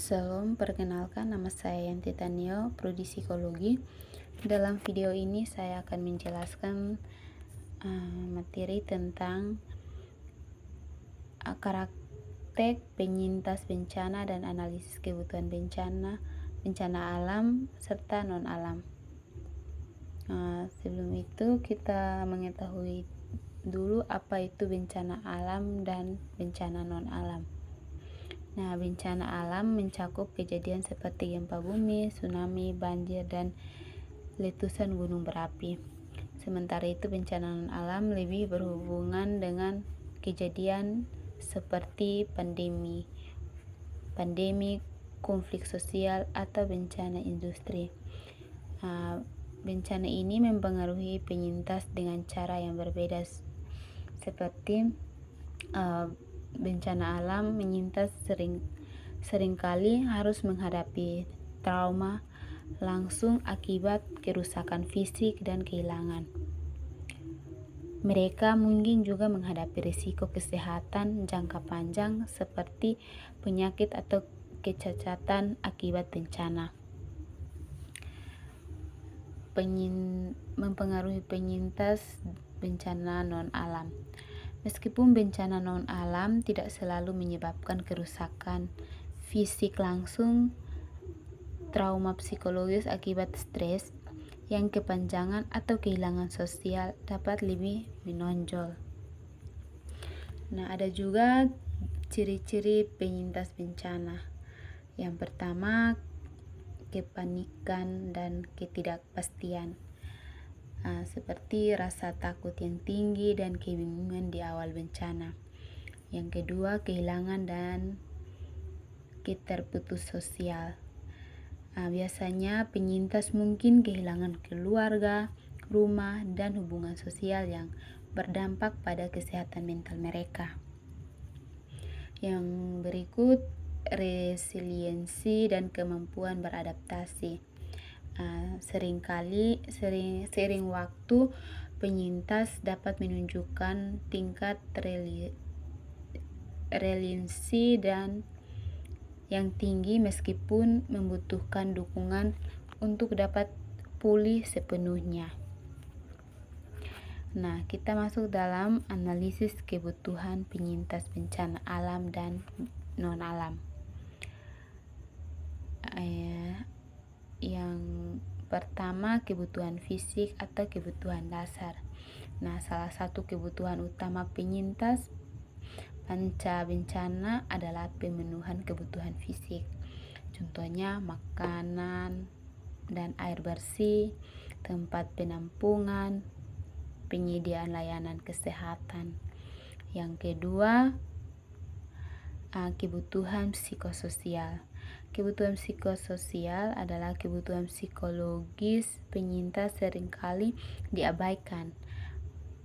Salam, perkenalkan nama saya Yanti Tanio, Prodi Psikologi. Dalam video ini saya akan menjelaskan materi tentang karakter penyintas bencana dan analisis kebutuhan bencana alam serta non alam. Sebelum itu kita mengetahui dulu apa itu bencana alam dan bencana non alam. Nah, bencana alam mencakup kejadian seperti gempa bumi, tsunami, banjir, dan letusan gunung berapi. Sementara itu, bencana non-alam lebih berhubungan dengan kejadian seperti pandemi, konflik sosial, atau bencana industri. Bencana ini mempengaruhi penyintas dengan cara yang berbeda, seperti bencana alam menyintas seringkali harus menghadapi trauma langsung akibat kerusakan fisik dan kehilangan. Mereka mungkin juga menghadapi risiko kesehatan jangka panjang seperti penyakit atau kecacatan akibat bencana. Mempengaruhi penyintas bencana non-alam. Meskipun bencana non-alam tidak selalu menyebabkan kerusakan fisik langsung, trauma psikologis akibat stres yang kepanjangan atau kehilangan sosial dapat lebih menonjol. Nah, ada juga ciri-ciri penyintas bencana. Yang pertama, kepanikan dan ketidakpastian. Seperti rasa takut yang tinggi dan kebingungan di awal bencana. Yang kedua, kehilangan dan keterputus sosial. Biasanya penyintas mungkin kehilangan keluarga, rumah, dan hubungan sosial yang berdampak pada kesehatan mental mereka. Yang berikut, resiliensi dan kemampuan beradaptasi. Sering waktu penyintas dapat menunjukkan tingkat resiliensi dan yang tinggi meskipun membutuhkan dukungan untuk dapat pulih sepenuhnya. Nah, kita masuk dalam analisis kebutuhan penyintas bencana alam dan non alam. Yang pertama, kebutuhan fisik atau kebutuhan dasar. Nah, salah satu kebutuhan utama penyintas pasca bencana adalah pemenuhan kebutuhan fisik. Contohnya makanan dan air bersih, tempat penampungan, penyediaan layanan kesehatan. Yang kedua, kebutuhan psikososial. Kebutuhan psikososial adalah kebutuhan psikologis penyintas seringkali diabaikan,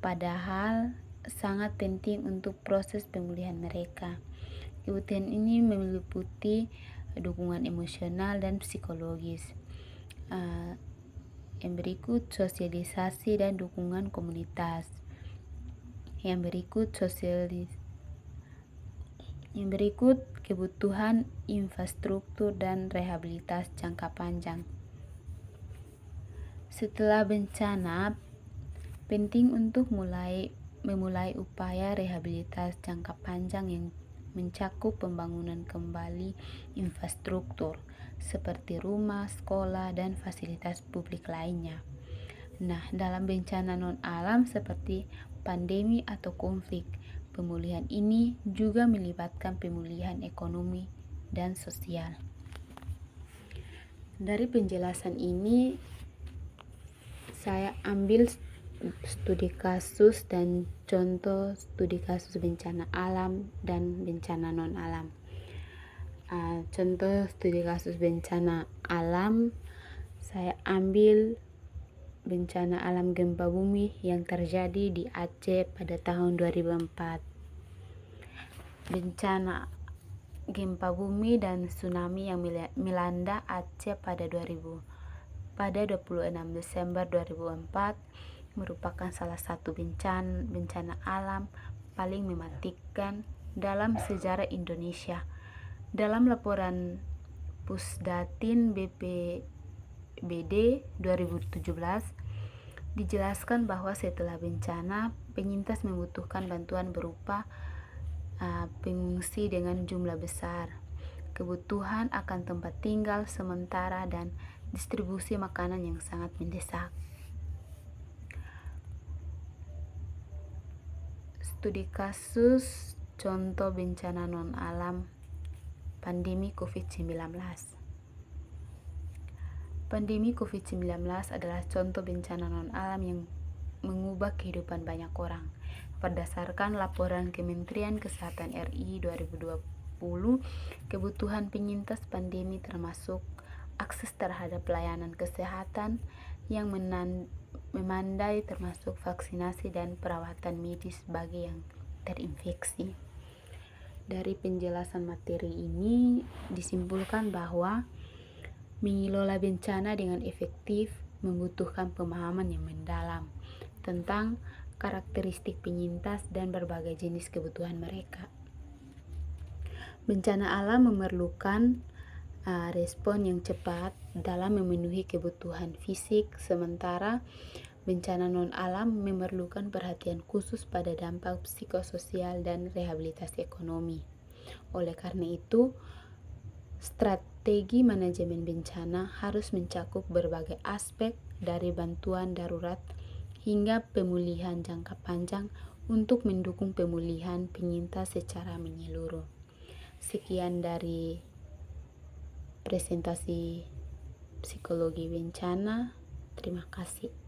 padahal sangat penting untuk proses pemulihan mereka. Kebutuhan ini meliputi dukungan emosional dan psikologis. Yang berikut, sosialisasi dan dukungan komunitas. Yang berikut kebutuhan infrastruktur dan rehabilitas jangka panjang. Setelah bencana, penting untuk memulai upaya rehabilitas jangka panjang yang mencakup pembangunan kembali infrastruktur seperti rumah, sekolah, dan fasilitas publik lainnya. Nah, dalam bencana non-alam seperti pandemi atau konflik, pemulihan ini juga melibatkan pemulihan ekonomi dan sosial. Dari penjelasan ini, saya ambil studi kasus dan contoh studi kasus bencana alam dan bencana non-alam. Contoh studi kasus bencana alam, saya ambil bencana alam gempa bumi yang terjadi di Aceh pada tahun 2004. Bencana gempa bumi dan tsunami yang melanda Aceh pada 26 Desember 2004 merupakan salah satu bencana alam paling mematikan dalam sejarah Indonesia. Dalam laporan Pusdatin BPBD 2017 dijelaskan bahwa setelah bencana, penyintas membutuhkan bantuan berupa pengungsi dengan jumlah besar, kebutuhan akan tempat tinggal sementara, dan distribusi makanan yang sangat mendesak. Studi kasus contoh bencana non-alam pandemi COVID-19. Pandemi COVID-19 adalah contoh bencana non-alam yang mengubah kehidupan banyak orang. Berdasarkan laporan Kementerian Kesehatan RI 2020, kebutuhan penyintas pandemi termasuk akses terhadap pelayanan kesehatan yang memandai, termasuk vaksinasi dan perawatan medis bagi yang terinfeksi. Dari penjelasan materi ini disimpulkan bahwa mengelola bencana dengan efektif membutuhkan pemahaman yang mendalam tentang karakteristik penyintas dan berbagai jenis kebutuhan mereka. Bencana alam memerlukan respon yang cepat dalam memenuhi kebutuhan fisik, sementara bencana non-alam memerlukan perhatian khusus pada dampak psikososial dan rehabilitasi ekonomi. Oleh karena itu, strategi manajemen bencana harus mencakup berbagai aspek dari bantuan darurat hingga pemulihan jangka panjang untuk mendukung pemulihan penyintas secara menyeluruh. Sekian dari presentasi psikologi bencana. Terima kasih.